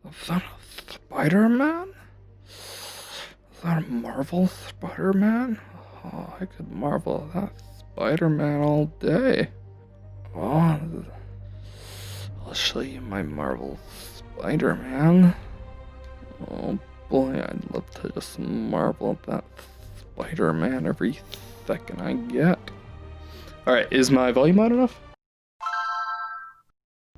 Is that a Spider-Man? Is that a Marvel Spider-Man? Oh, I could marvel at that Spider-Man all day. Oh, I'll show you my Marvel Spider-Man. Oh boy, I'd love to just marvel at that Spider-Man every second I get. Alright, is my volume loud enough?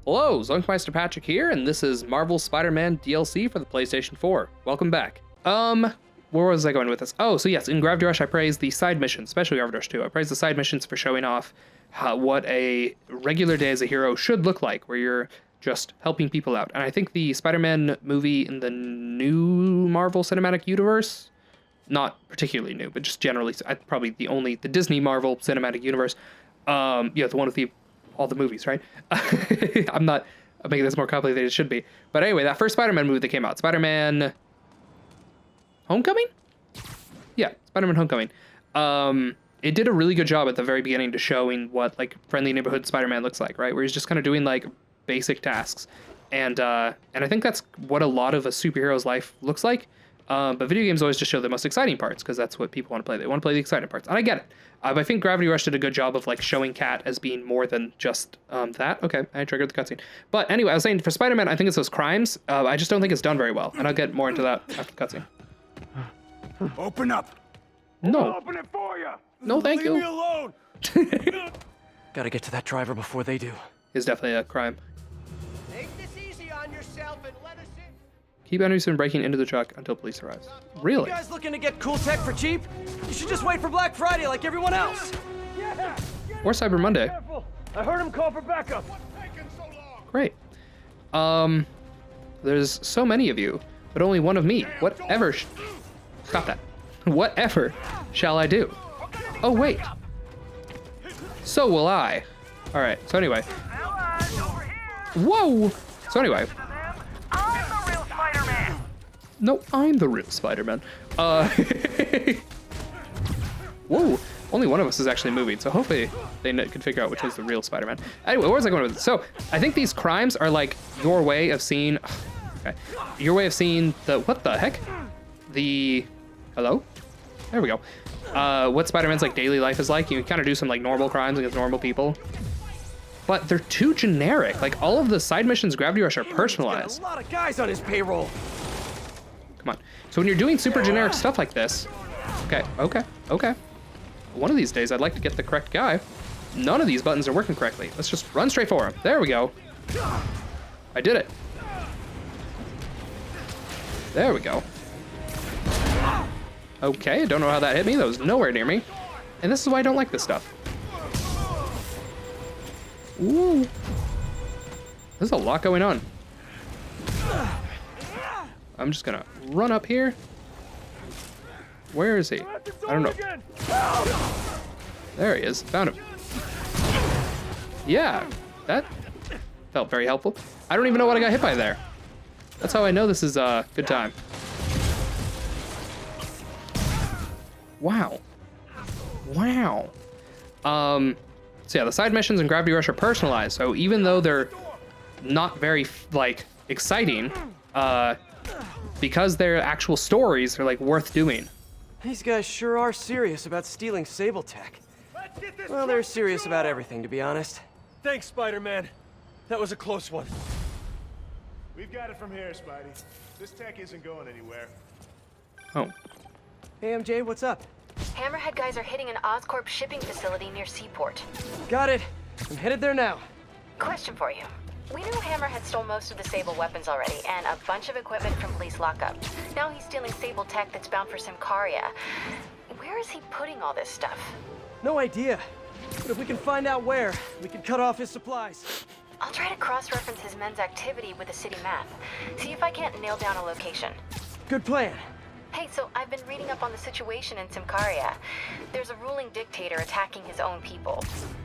Hello, Meister Patrick here, and this is Marvel Spider-Man DLC for the PlayStation 4. Welcome back. Where was I going with this? Oh, so yes, in Gravity Rush I praised the side missions, especially Gravity Rush 2. I praised the side missions for showing off what a regular day as a hero should look like, where you're just helping people out. And I think the Spider-Man movie in the new Marvel Cinematic Universe, not particularly new, but just generally, probably the Disney Marvel Cinematic Universe, the one with all the movies, right? I'm making this more complicated than it should be. But anyway, that first Spider-Man movie that came out, Spider-Man Homecoming? Yeah, Spider-Man Homecoming. It did a really good job at the very beginning to showing what like friendly neighborhood Spider-Man looks like, right? Where he's just kind of doing like basic tasks. And I think that's what a lot of a superhero's life looks like. But video games always just show the most exciting parts because that's what people want to play. They want to play the exciting parts, and I get it. But I think Gravity Rush did a good job of like showing Cat as being more than just that. Okay, I triggered the cutscene. But anyway, I was saying for Spider-Man, I think it's those crimes. I just don't think it's done very well, and I'll get more into that after the cutscene. Open up. No. I'll open it for you. No, thank you. Leave me alone. Gotta get to that driver before they do. It's definitely a crime. Take this easy on yourself and let us in. Keep enemies from breaking into the truck until police arrives. Really? You guys looking to get cool tech for cheap? You should just wait for Black Friday like everyone else. Yeah. Or Cyber Monday. Careful. I heard him call for backup. Great. There's so many of you, but only one of me. Whatever. Stop that. Whatever shall I do? Oh, wait. So will I. All right. So anyway. Whoa. So anyway. I'm the real Spider-Man. No, I'm the real Spider-Man. Whoa. Only one of us is actually moving, so hopefully they can figure out which is the real Spider-Man. Anyway, where was I going with this? So I think these crimes are like your way of seeing. Okay. Your way of seeing the. What the heck? Hello? There we go. What Spider-Man's like daily life is like. You can kind of do some like normal crimes against normal people. But they're too generic. Like all of the side missions Gravity Rush are personalized. A lot of guys on his payroll. Come on. So when you're doing super generic stuff like this, okay. One of these days I'd like to get the correct guy. None of these buttons are working correctly. Let's just run straight for him. There we go. I did it. There we go. Okay, I don't know how that hit me. That was nowhere near me. And this is why I don't like this stuff. Ooh. There's a lot going on. I'm just gonna run up here. Where is he? I don't know. There he is. Found him. Yeah, that felt very helpful. I don't even know what I got hit by there. That's how I know this is a good time. Wow. So yeah, the side missions in Gravity Rush are personalized. So even though they're not very like exciting, because they're actual stories, they're like worth doing. These guys sure are serious about stealing Sable tech. Well, they're serious about everything, to be honest. Thanks, Spider-Man. That was a close one. We've got it from here, Spidey. This tech isn't going anywhere. Oh. Hey, MJ, what's up? Hammerhead guys are hitting an Oscorp shipping facility near Seaport. Got it. I'm headed there now. Question for you. We know Hammerhead stole most of the Sable weapons already, and a bunch of equipment from police lockup. Now he's stealing Sable tech that's bound for Symkaria. Where is he putting all this stuff? No idea. But if we can find out where, we can cut off his supplies. I'll try to cross-reference his men's activity with the city map. See if I can't nail down a location. Good plan. Hey, so I've been reading up on the situation in Symkaria. There's a ruling dictator attacking his own people.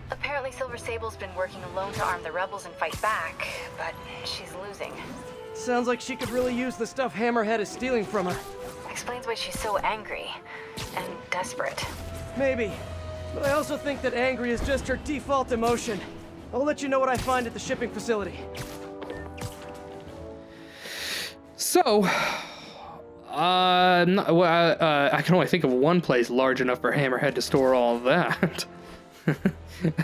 Apparently Silver Sable's been working alone to arm the rebels and fight back, but she's losing. Sounds like she could really use the stuff Hammerhead is stealing from her. Explains why she's so angry and desperate. Maybe. But I also think that angry is just her default emotion. I'll let you know what I find at the shipping facility. So, I can only think of one place large enough for Hammerhead to store all of that.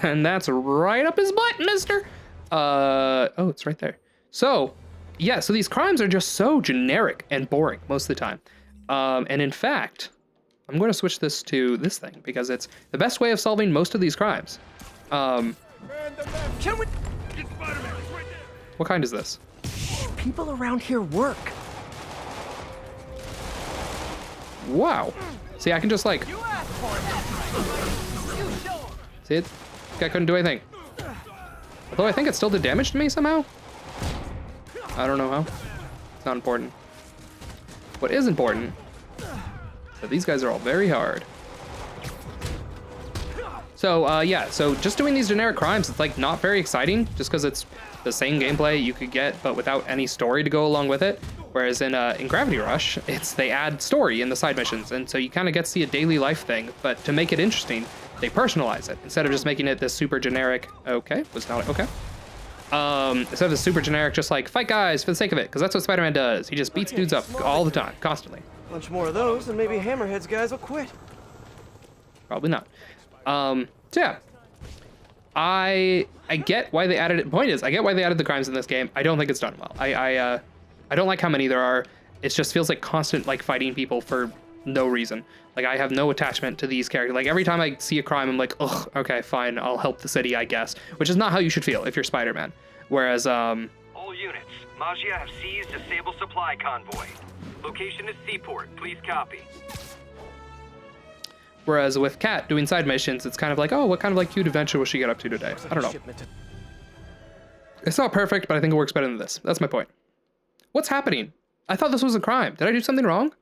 And that's right up his butt, mister. Oh, it's right there. So, yeah, so these crimes are just so generic and boring most of the time. And in fact, I'm going to switch this to this thing because it's the best way of solving most of these crimes. Can we? What kind is this? People around here work. Wow. See, I can just like... See it? This guy couldn't do anything. Although I think it still did damage to me somehow. I don't know how. It's not important. What is important is that these guys are all very hard. So, yeah, so just doing these generic crimes, it's like not very exciting just because it's the same gameplay you could get, but without any story to go along with it. Whereas in Gravity Rush, they add story in the side missions, and so you kind of get to see a daily life thing, but to make it interesting, they personalize it instead of just making it this super generic, okay, was not okay. Instead of this super generic, just like fight guys for the sake of it, because that's what Spider-Man does. He just beats dudes up all the time, constantly. Bunch more of those, and maybe Hammerhead's guys will quit. Probably not. So yeah, I get why they added it. Point is, I get why they added the crimes in this game. I don't think it's done well. I don't like how many there are. It just feels like constant like fighting people for no reason. Like I have no attachment to these characters. Like every time I see a crime, I'm like, ugh, okay, fine, I'll help the city, I guess. Which is not how you should feel if you're Spider-Man. Whereas, All units, Magia have seized a Sable supply convoy. Location is Seaport. Please copy. Whereas with Kat doing side missions, it's kind of like, oh, what kind of like cute adventure will she get up to today? I don't know. It's not perfect, but I think it works better than this. That's my point. What's happening? I thought this was a crime. Did I do something wrong?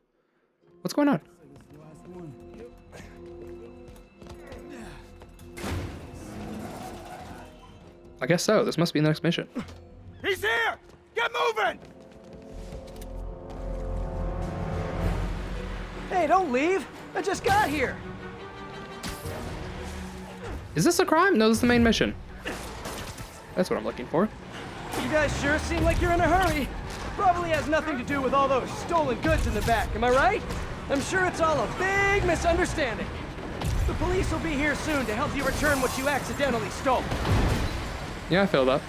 What's going on? I guess so. This must be the next mission. He's here! Get moving! Hey, don't leave. I just got here. Is this a crime? No, this is the main mission. That's what I'm looking for. You guys sure seem like you're in a hurry. Probably has nothing to do with all those stolen goods in the back, am I right? I'm sure it's all a big misunderstanding. The police will be here soon to help you return what you accidentally stole. Yeah, I filled up.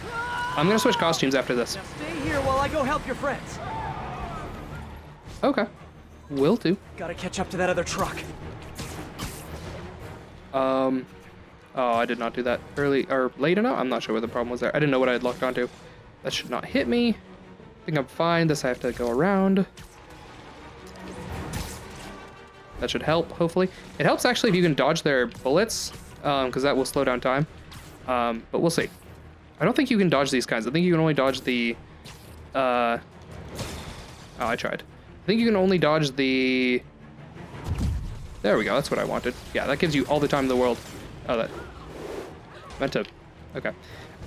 I'm gonna switch costumes after this. Now stay here while I go help your friends. Okay. Will do. Gotta catch up to that other truck. Oh, I did not do that early or late enough. I'm not sure what the problem was there. I didn't know what I had locked onto. That should not hit me. I think I'm fine. This I have to go around. That should help, hopefully. It helps actually if you can dodge their bullets, because that will slow down time. But we'll see. I don't think you can dodge these kinds. I think you can only dodge the... Oh, I tried. I think you can only dodge the... There we go. That's what I wanted. Yeah, that gives you all the time in the world. Oh, that... Meant to... Okay.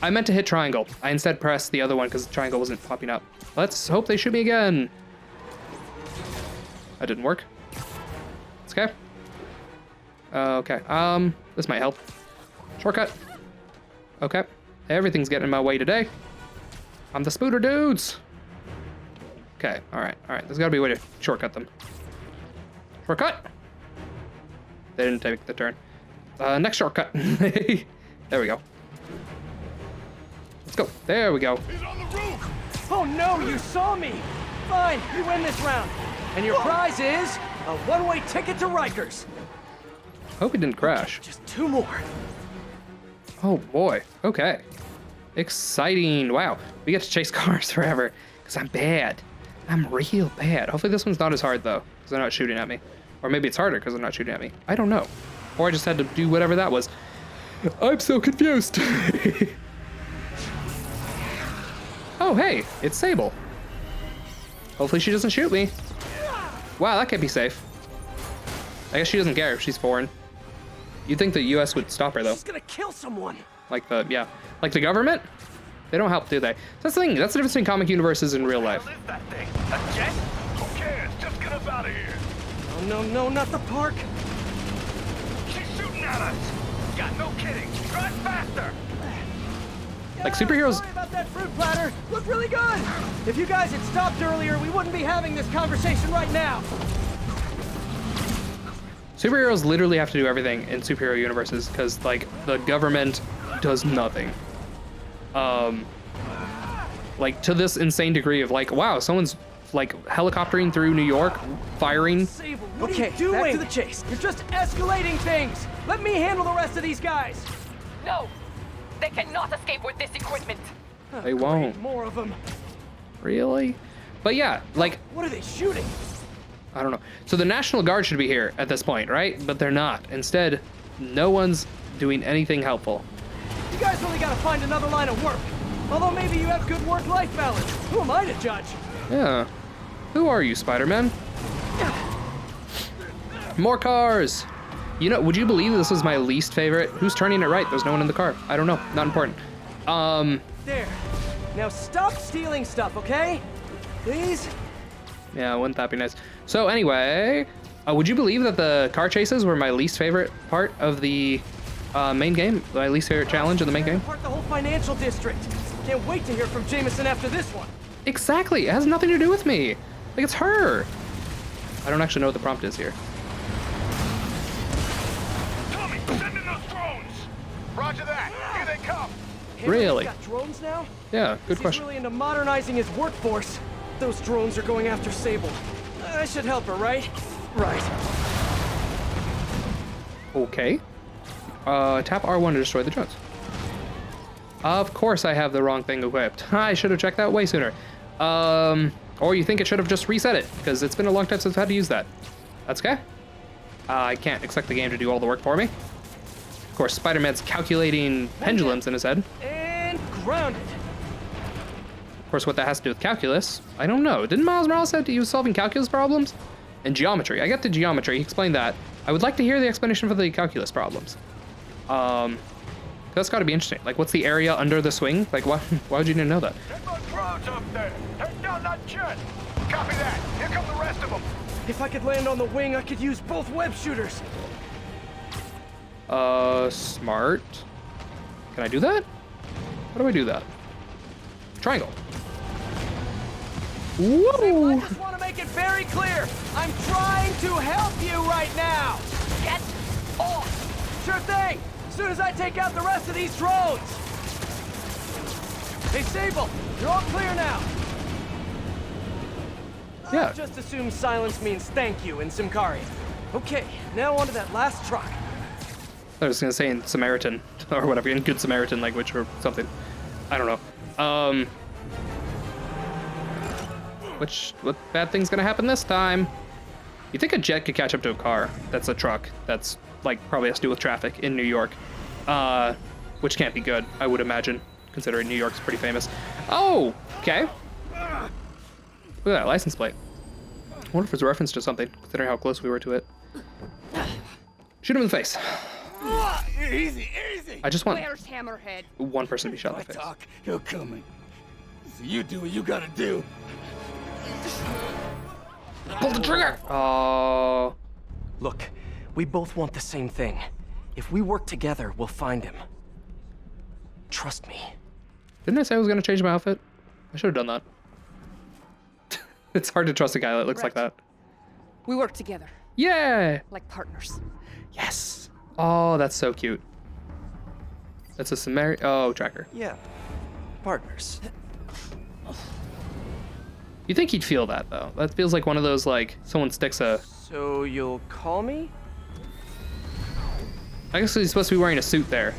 I meant to hit triangle. I instead pressed the other one because the triangle wasn't popping up. Let's hope they shoot me again. That didn't work. It's okay. Okay. This might help. Shortcut. Okay. Everything's getting in my way today. I'm the spooter dudes. Okay. All right. All right. There's got to be a way to shortcut them. Shortcut. They didn't take the turn. Next shortcut. There we go. Let's go. There we go. He's on the roof! Oh no, you saw me! Fine, you win this round. And your prize is a one-way ticket to Rikers. Hope it didn't crash. Just two more. Oh boy. Okay. Exciting. Wow. We get to chase cars forever. Because I'm bad. I'm real bad. Hopefully this one's not as hard though. Because they're not shooting at me. Or maybe it's harder because they're not shooting at me. I don't know. Or I just had to do whatever that was. I'm so confused. Oh, hey, it's Sable. Hopefully she doesn't shoot me. Wow, that can't be safe. I guess she doesn't care if she's foreign. You'd think the US would stop her though. She's gonna kill someone. Like the, yeah. Like the government? They don't help, do they? That's the thing, that's the difference between comic universes and real life. What is that thing? A jet? Who cares? Just get us out of here. Oh no, no, not the park. She's shooting at us. God, no kidding. Drive faster. Like, superheroes... Sorry about that fruit platter. Looked really good. If you guys had stopped earlier, we wouldn't be having this conversation right now. Superheroes literally have to do everything in superhero universes because, like, the government does nothing. Like, to this insane degree of, like, wow, someone's, like, helicoptering through New York, firing. Sable, what are you doing? Back to the chase. You're just escalating things. Let me handle the rest of these guys. No! They cannot escape with this equipment! They won't. More of them. Really? But yeah, like... What are they shooting? I don't know. So the National Guard should be here at this point, right? But they're not. Instead, no one's doing anything helpful. You guys really gotta find another line of work. Although maybe you have good work-life balance. Who am I to judge? Yeah. Who are you, Spider-Man? More cars! You know, would you believe this is my least favorite? Who's turning it right? There's no one in the car. I don't know. Not important. There. Now stop stealing stuff, okay? Please? Yeah, wouldn't that be nice? So anyway, would you believe that the car chases were my least favorite part of the main game? My least favorite challenge in the main game? Part the whole financial district. Can't wait to hear from Jameson after this one. Exactly. It has nothing to do with me. Like, it's her. I don't actually know what the prompt is here. Tommy, send in those drones! Roger that. Here they come. Really? Got drones now? Yeah, good He's question. really into modernizing his workforce. Those drones are going after Sable. I should help her, right? Right. Okay. Tap R1 to destroy the drones. Of course I have the wrong thing equipped. I should have checked that way sooner. Or you think it should have just reset it, because it's been a long time since I've had to use that. That's okay. I can't expect the game to do all the work for me. Of course, Spider-Man's calculating pendulums in his head. And grounded. Of course, what that has to do with calculus, I don't know. Didn't Miles Morales say he was solving calculus problems? And geometry. I get the geometry. He explained that. I would like to hear the explanation for the calculus problems. That's got to be interesting. Like, what's the area under the swing? Like, why would you need to know that? Get those drones up there. Take down that jet. Copy that. Here come the rest of them. If I could land on the wing, I could use both web shooters. Smart. Can I do that? How do I do that? Triangle. Woo! I just want to make it very clear. I'm trying to help you right now. Get off! Sure thing. As soon as I take out the rest of these drones. Hey, Sable, you're all clear now. Yeah. Just assume silence means thank you in Symkaria. Okay, now onto that last truck. I was gonna say in Samaritan or whatever, in Good Samaritan language or something. I don't know. What bad thing's gonna happen this time? You think a jet could catch up to a car that's a truck that's like probably has to do with traffic in New York, which can't be good, I would imagine, considering New York's pretty famous. Oh, okay. Look at that license plate. I wonder if it's a reference to something, considering how close we were to it. Shoot him in the face. Easy, easy. I just want Where's Hammerhead? one person to be shot in the face. Talk, he'll coming. So you do what you gotta do. Pull the trigger! Oh. Look, we both want the same thing. If we work together, we'll find him. Trust me. Didn't I say I was gonna change my outfit? I should have done that. It's hard to trust a guy that looks like that. We work together, Yeah! like partners. Yes! Oh, that's so cute. That's a Samari- oh, tracker. Yeah, partners. You think he'd feel that, though? That feels like one of those, like, someone sticks a... So you'll call me? I guess he's supposed to be wearing a suit there.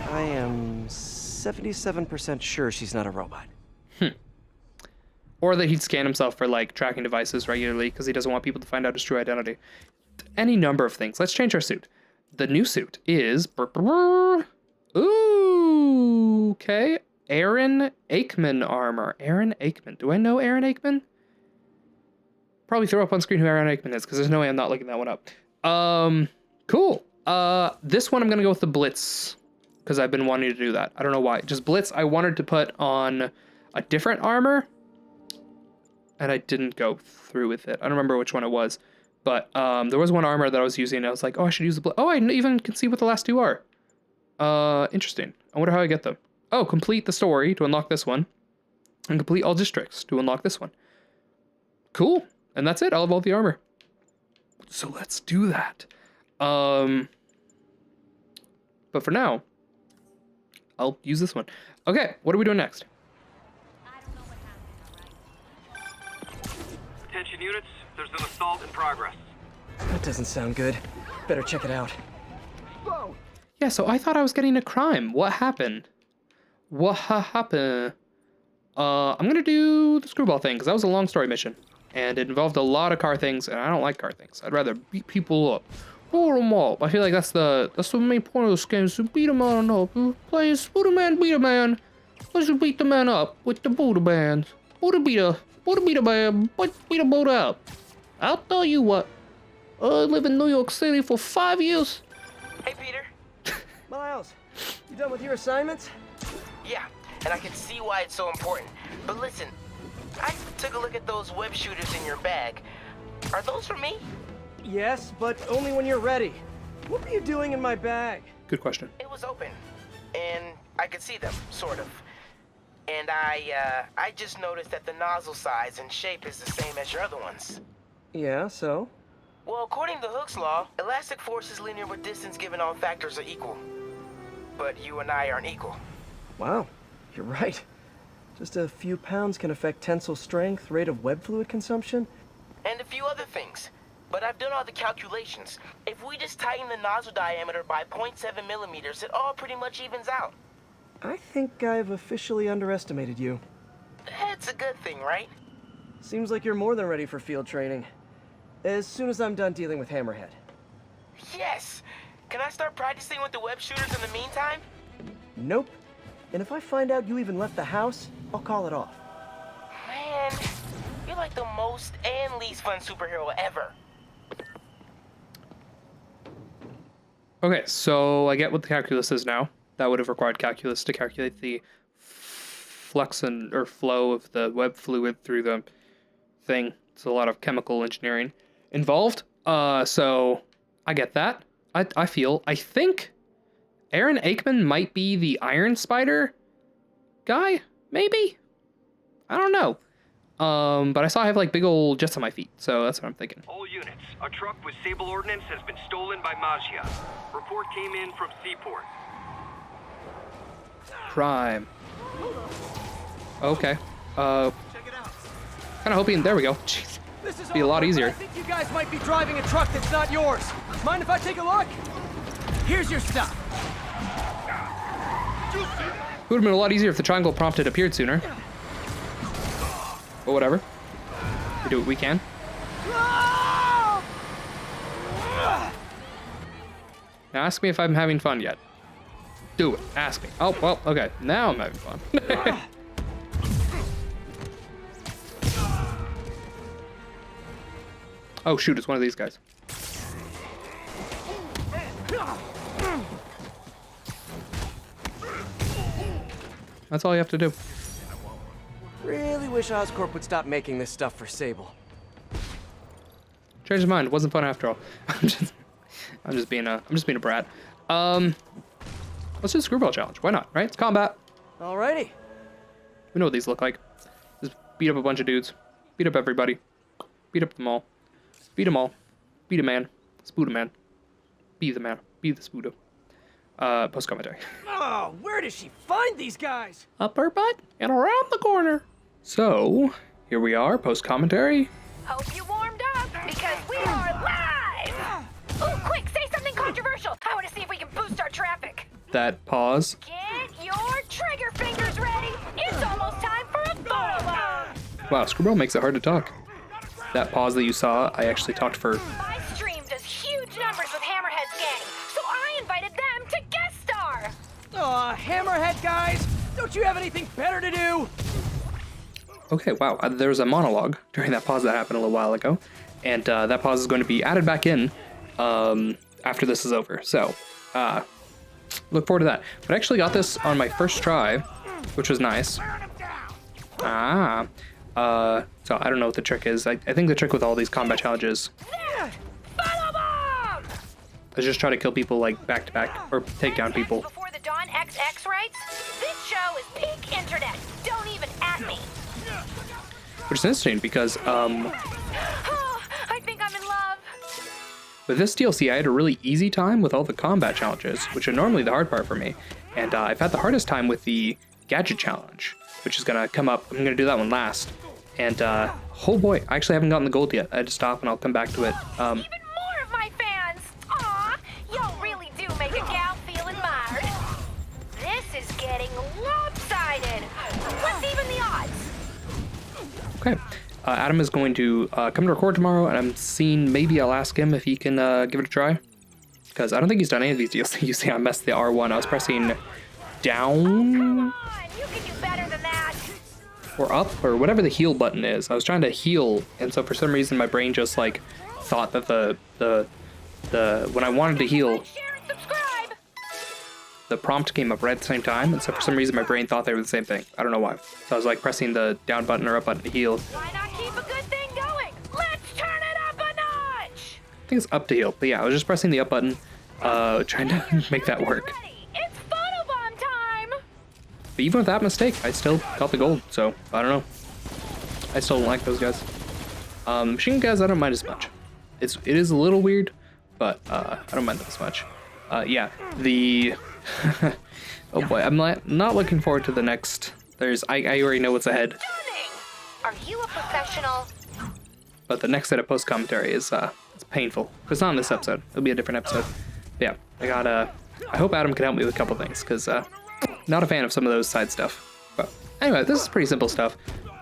I am 77% sure she's not a robot. Or that he'd scan himself for, like, tracking devices regularly because he doesn't want people to find out his true identity. Any number of things. Let's change our suit. The new suit is... Ooh, okay. Aaron Aikman armor. Aaron Aikman. Do I know Aaron Aikman? Probably throw up on screen who Aaron Aikman is because there's no way I'm not looking that one up. Cool. This one I'm going to go with the Blitz because I've been wanting to do that. I don't know why. Just Blitz, I wanted to put on a different armor and I didn't go through with it. I don't remember which one it was, but there was one armor that I was using and I was like, oh, I should use the Blitz. Oh, I even can see what the last two are. Interesting. I wonder how I get them. oh, complete the story to unlock this one, and complete all districts to unlock this one. Cool. And that's it. I'll have all the armor. So let's do that. But for now, I'll use this one. Okay, what are we doing next? Attention units, there's an assault in progress. That doesn't sound good. Better check it out. Yeah, so I thought I was getting a crime. What happened? What happened? I'm gonna do the screwball thing, because that was a long story mission. And it involved a lot of car things, and I don't like car things. I'd rather beat people up. Beat them up. I feel like that's the main point of this game, is to beat them on up. Playing Booty Man, beat a man. Let's beat the man up with the Booty Bands. Booty beat a man, beat a boat up. I'll tell you what. I live in New York City for 5 years. Hey, Peter. Miles, you done with your assignments? Yeah, and I can see why it's so important. But listen, I took a look at those web shooters in your bag. Are those for me? Yes, but only when you're ready. What were you doing in my bag? Good question. It was open, and I could see them, sort of. And I just noticed that the nozzle size and shape is the same as your other ones. Yeah, so? Well, according to Hooke's law, elastic force is linear with distance given all factors are equal. But you and I aren't equal. Wow, you're right. Just a few pounds can affect tensile strength, rate of web fluid consumption. And a few other things. But I've done all the calculations. If we just tighten the nozzle diameter by 0.7 millimeters, it all pretty much evens out. I think I've officially underestimated you. It's a good thing, right? Seems like you're more than ready for field training. As soon as I'm done dealing with Hammerhead. Yes! Can I start practicing with the web shooters in the meantime? Nope. And if I find out you even left the house, I'll call it off. Man, you're like the most and least fun superhero ever. Okay, so I get what the calculus is now. That would have required calculus to calculate the flux or flow of the web fluid through the thing. It's a lot of chemical engineering involved. So I get that. I think Aaron Aikman might be the Iron Spider guy, maybe? I don't know. But I saw I have like big old jets on my feet, so that's what I'm thinking. All units, a truck with Sable ordnance has been stolen by Magia. Report came in from Seaport. Crime. Okay. Kind of hoping, there we go. Jeez. This is Be a lot awkward, easier. but I think you guys might be driving a truck that's not yours. Mind if I take a look? Here's your stuff. It would have been a lot easier if the triangle prompt had appeared sooner. But whatever. We do what we can. Now ask me if I'm having fun yet. Do it. Ask me. Oh, well, okay. Now I'm having fun. Oh, shoot. It's one of these guys. That's all you have to do. Really wish Oscorp would stop making this stuff for Sable. Changed his mind. It wasn't fun after all. I'm just being a brat. Let's do the Screwball challenge. Why not, right? It's combat. Alrighty. We know what these look like. Just beat up a bunch of dudes. Beat up everybody. Beat up them all. Beat them all. Beat a man. Spoot a man. Be the man. Be the spooter. Post commentary. Oh, where does she find these guys? Up her butt and around the corner. So, here we are, post commentary. Hope you warmed up, because we are live! Oh, quick, say something controversial. I want to see if we can boost our traffic. That pause. Get your trigger fingers ready. It's almost time for a photo bomb. Wow, Screwball makes it hard to talk. That pause that you saw, I actually talked for. My stream does huge numbers with Hammerhead's gang, so I invited them to guest star. Aw, Hammerhead guys! Don't you have anything better to do? Okay, wow, there was a monologue during that pause that happened a little while ago, and that pause is going to be added back in after this is over. So, look forward to that. But I actually got this on my first try, which was nice. So I don't know what the trick is. I think the trick with all these combat challenges is just try to kill people like back to back or take down people. Before the Dawn XX writes, this show peak internet. Don't even at me. Which is interesting because I think I'm in love. with this DLC, I had a really easy time with all the combat challenges, which are normally the hard part for me. And I've had the hardest time with the gadget challenge, which is going to come up. I'm going to do that one last. And, oh boy, I actually haven't gotten the gold yet. I had to stop and I'll come back to it. Even more of my fans. Aw, y'all really do make a gal feel admired. This is getting lopsided. What's even the odds? Okay. Adam is going to come to record tomorrow, and I'm seeing maybe I'll ask him if he can give it a try. Because I don't think he's done any of these deals. You see, I messed the R1. I was pressing down. Come on, you can do better than that. Or up, or whatever the heal button is. I was trying to heal, and so for some reason my brain just like thought that the when I wanted to heal, Like, share, and subscribe. the prompt came up right at the same time, and so for some reason my brain thought they were the same thing. I don't know why. So I was like pressing the down button or up button to heal. Why not keep a good thing going? Let's turn it up a notch. I think it's up to heal, but yeah, I was just pressing the up button, trying to make that work. Ready. It's photobomb time. But even with that mistake, I still got the gold, so I don't know. I still don't like those guys. Machine guys, I don't mind as much. It is a little weird, but I don't mind them as much. Yeah, the oh boy, I'm not looking forward to the next. I already know what's ahead, Stunning. Are you a professional? but the next set of post commentary is it's painful. It's not in this episode. It'll be a different episode. But yeah, I hope Adam can help me with a couple things because not a fan of some of those side stuff. But anyway, this is pretty simple stuff.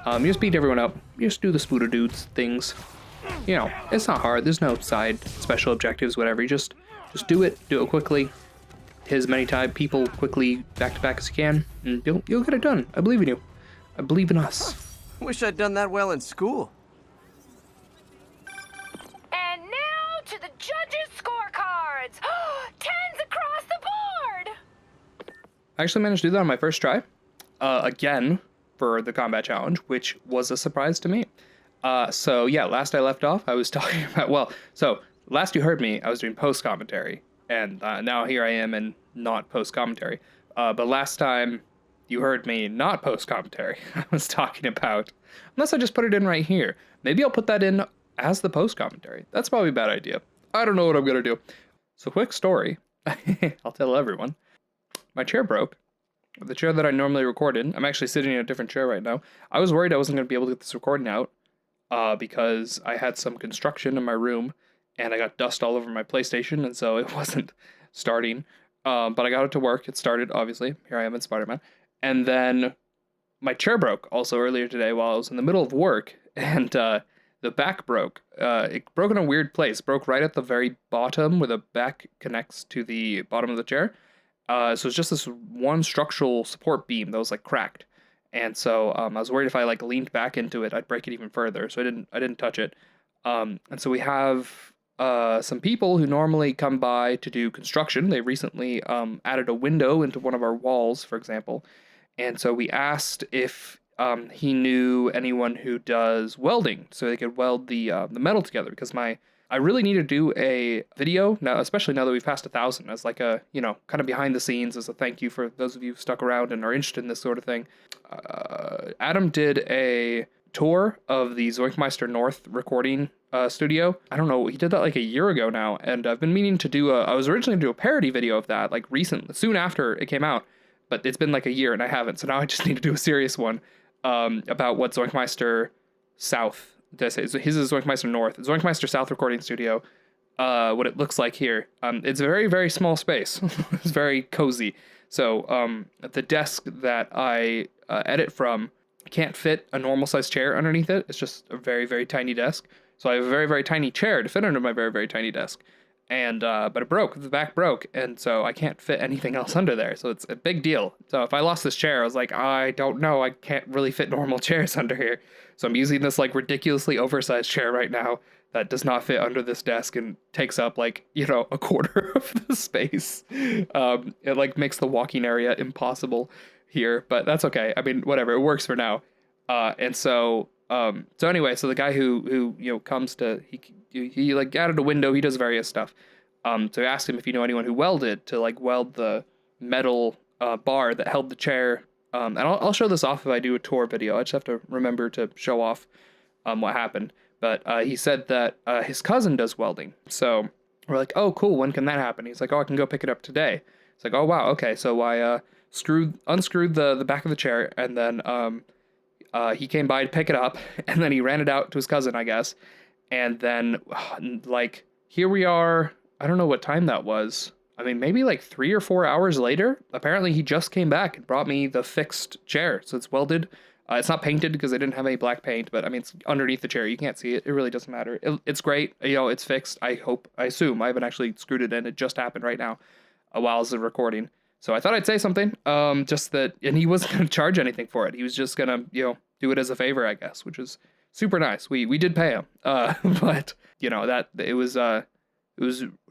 You just beat everyone up. You just do the Spooder dudes things. You know, it's not hard. There's no side special objectives, whatever. You just do it quickly. Hit as many people quickly back to back as you can, and you'll get it done. I believe in you. I believe in us. Wish I'd done that well in school. And now to the judges' scorecards. Tens across the board. I actually managed to do that on my first try. Again, for the combat challenge, which was a surprise to me. So yeah, last I left off, I was talking about, last you heard me, I was doing post commentary, and now here I am in not post commentary. But last time you heard me not post commentary, I was talking about, unless I just put it in right here, maybe I'll put that in as the post commentary. That's probably a bad idea. I don't know what I'm gonna do. So quick story, I'll tell everyone. My chair broke. The chair that I normally record in. I'm actually sitting in a different chair right now. I was worried I wasn't going to be able to get this recording out because I had some construction in my room and I got dust all over my PlayStation, and so it wasn't starting. But I got it to work. It started, obviously. Here I am in Spider-Man. And then my chair broke also earlier today while I was in the middle of work, and the back broke. It broke in a weird place. Broke right at the very bottom where the back connects to the bottom of the chair. So it's just this one structural support beam that was like cracked, and so I was worried if I like leaned back into it, I'd break it even further. So I didn't touch it. And so we have some people who normally come by to do construction. They recently added a window into one of our walls, for example, and so we asked if he knew anyone who does welding, so they could weld the metal together, because I really need to do a video now, especially now that we've passed 1,000, as like a, kind of behind the scenes, as a thank you for those of you who stuck around and are interested in this sort of thing. Adam did a tour of the Meister North recording studio. I don't know, he did that like a year ago now, and I've been meaning to do I was originally going to do a parody video of that, like soon after it came out, but it's been like a year and I haven't, so now I just need to do a serious one about what Meister South, his is Meister North, Meister South recording studio, what it looks like here. It's a very, very small space. It's very cozy. So the desk that I edit from can't fit a normal sized chair underneath it. It's just a very, very tiny desk. So I have a very, very tiny chair to fit under my very, very tiny desk. And but it broke, the back broke, and so I can't fit anything else under there. So it's a big deal. So if I lost this chair, I was like, I don't know, I can't really fit normal chairs under here. So I'm using this like ridiculously oversized chair right now that does not fit under this desk and takes up like, a quarter of the space. It like makes the walking area impossible here, but that's okay. I mean, whatever, it works for now. And so anyway, so the guy who comes to, he like added a window, he does various stuff. So I asked him if he knew anyone who welded to like weld the metal bar that held the chair And I'll show this off if I do a tour video. I just have to remember to show off what happened. But he said that his cousin does welding. So we're like, oh, cool. When can that happen? He's like, oh, I can go pick it up today. It's like, oh, wow. Okay. So I unscrewed the back of the chair, and then he came by to pick it up, and then he ran it out to his cousin, I guess. And then, like, here we are. I don't know what time that was. I mean, maybe like 3 or 4 hours later. Apparently, he just came back and brought me the fixed chair. So it's welded. It's not painted because they didn't have any black paint, but I mean, it's underneath the chair. You can't see it. It really doesn't matter. It's great. You know, it's fixed. I assume. I haven't actually screwed it in. It just happened right now while I was recording. So I thought I'd say something. Just that, and he wasn't going to charge anything for it. He was just going to, you know, do it as a favor, I guess, which is super nice. We did pay him. But, you know, that it was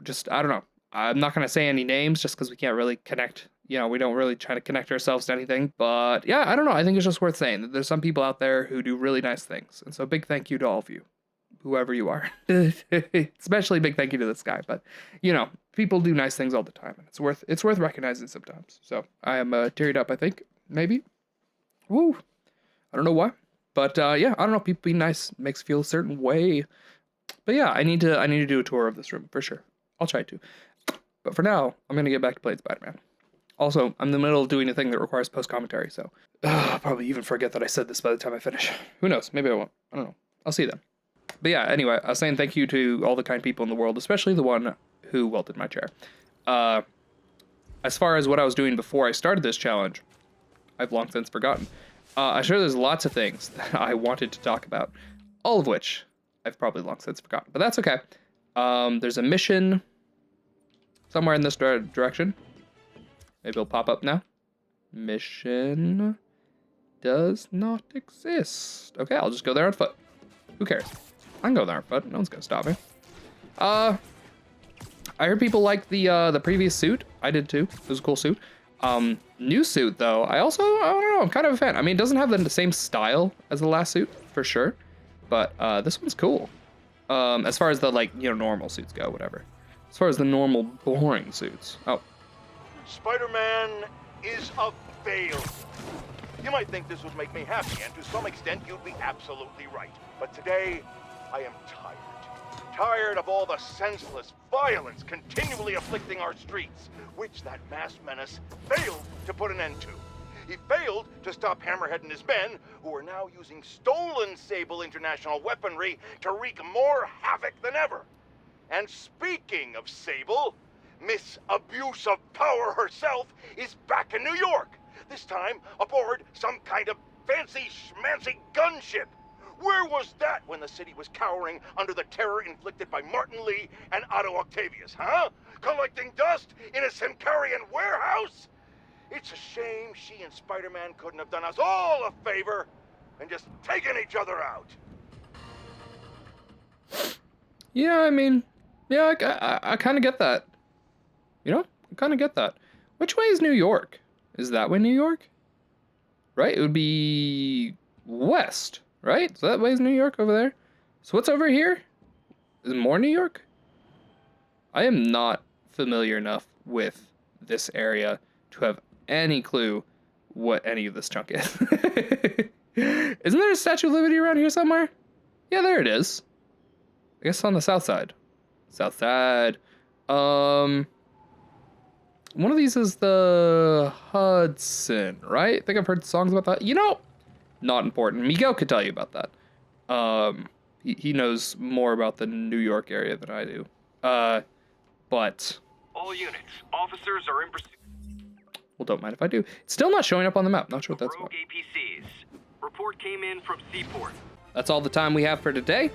just, I don't know. I'm not going to say any names just because we can't really connect. You know, we don't really try to connect ourselves to anything. But yeah, I don't know. I think it's just worth saying that there's some people out there who do really nice things. And so big thank you to all of you, whoever you are. Especially big thank you to this guy. But, you know, people do nice things all the time. And it's worth recognizing sometimes. So I am teared up, I think. Maybe. Woo. I don't know why. But yeah, I don't know. People being nice makes you feel a certain way. But yeah, I need to do a tour of this room for sure. I'll try to. But for now, I'm going to get back to playing Spider-Man. Also, I'm in the middle of doing a thing that requires post-commentary, so I'll probably even forget that I said this by the time I finish. Who knows? Maybe I won't. I don't know. I'll see then. But yeah, anyway, I was saying thank you to all the kind people in the world, especially the one who welded my chair. As far as what I was doing before I started this challenge, I've long since forgotten. I'm sure there's lots of things that I wanted to talk about, all of which I've probably long since forgotten, but that's okay. There's a mission somewhere in this direction. Maybe it'll pop up now. Mission does not exist. Okay, I'll just go there on foot. Who cares? I can go there on foot. No one's gonna stop me. I heard people like the previous suit. I did too. It was a cool suit. New suit though. I don't know. I'm kind of a fan. I mean, it doesn't have the same style as the last suit for sure, but this one's cool. As far as the normal suits go, whatever. As far as the normal boring suits. Oh. Spider-Man is a failure. You might think this would make me happy, and to some extent you'd be absolutely right. But today, I am tired. Tired of all the senseless violence continually afflicting our streets, which that masked menace failed to put an end to. He failed to stop Hammerhead and his men, who are now using stolen Sable International weaponry to wreak more havoc than ever. And speaking of Sable, Miss Abuse of Power herself is back in New York, this time aboard some kind of fancy schmancy gunship. Where was that when the city was cowering under the terror inflicted by Martin Lee and Otto Octavius, huh? Collecting dust in a Simcarian warehouse? It's a shame she and Spider-Man couldn't have done us all a favor and just taken each other out. Yeah, I mean, yeah, I kind of get that. You know, I kind of get that. Which way is New York? Is that way New York? Right? It would be west, right? So that way is New York over there. So what's over here? Is it more New York? I am not familiar enough with this area to have any clue what any of this chunk is. Isn't there a Statue of Liberty around here somewhere? Yeah, there it is. I guess on the south side. South side. One of these is the Hudson, right? I think I've heard songs about that. You know, not important. Miguel could tell you about that. He knows more about the New York area than I do. But all units, officers are in pursuit. Well, don't mind if I do. It's still not showing up on the map. Not sure what that's about. Rogue APCs. Report came in from Seaport. That's all the time we have for today.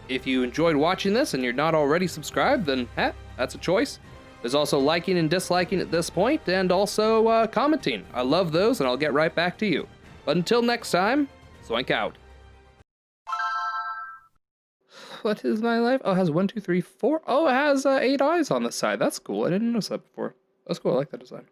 If you enjoyed watching this and you're not already subscribed, then that's a choice. There's also liking and disliking at this point, and also commenting. I love those, and I'll get right back to you. But until next time, Zoink out. What is my life? Oh, it has 1, 2, 3, 4. Oh, it has 8 eyes on the side. That's cool. I didn't notice that before. That's cool. I like that design.